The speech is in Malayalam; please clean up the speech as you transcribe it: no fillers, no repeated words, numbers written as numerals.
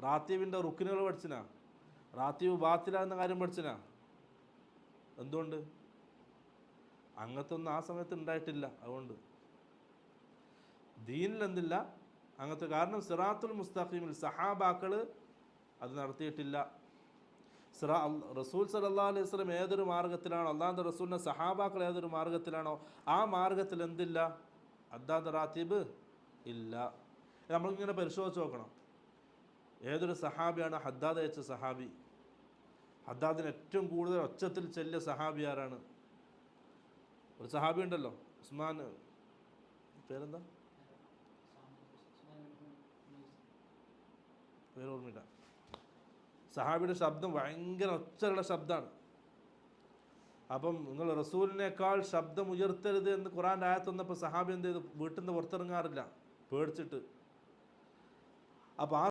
റാത്തീബിൻ്റെ റുക്കിനുകൾ പഠിച്ചിനാ? റാത്തീബ് ബാത്തില എന്ന കാര്യം പഠിച്ചിനാ? എന്തുകൊണ്ട്? അങ്ങനത്തെ ഒന്നും ആ സമയത്ത് ഉണ്ടായിട്ടില്ല. അതുകൊണ്ട് ദീനിൽ എന്തില്ല അങ്ങനത്തെ. കാരണം സിറാത്തുൽ മുസ്തഖീമിൽ സഹാബാക്കൾ അത് നടത്തിയിട്ടില്ല. റസൂൽ സല്ലല്ലാഹു അലൈഹി വസല്ലം ഏതൊരു മാർഗത്തിലാണോ, അല്ലാഹുവിൻ്റെ റസൂലിൻ്റെ സഹാബാക്കൾ ഏതൊരു മാർഗത്തിലാണോ ആ മാർഗത്തിൽ എന്തില്ല? അദ്ദാദ് റാത്തീബ് ഇല്ല. നമ്മളിങ്ങനെ പരിശോധിച്ച് നോക്കണം, ഏതൊരു സഹാബിയാണ് ഹദ്ദാദ് അയച്ച സഹാബി? ഹദ്ദാദിന് ഏറ്റവും കൂടുതൽ ഒച്ചത്തിൽ ചെല്ലിയ സഹാബി ആരാണ്? ഒരു സഹാബി ഉണ്ടല്ലോ, ഉസ്മാൻ, പേരെന്താ, പേര് ഓർമ്മയില്ല. സഹാബിയുടെ ശബ്ദം ഭയങ്കര ഒച്ചയുള്ള ശബ്ദമാണ്. അപ്പം നിങ്ങൾ റസൂലിനേക്കാൾ ശബ്ദം ഉയർത്തരുത് എന്ന് ഖുർആൻ്റെ ആയത്ത് വന്നപ്പോൾ സഹാബി എന്ത് ചെയ്തു? വീട്ടിൽ നിന്ന് പുറത്തിറങ്ങാറില്ല, പേടിച്ചിട്ട്. അപ്പോൾ ആ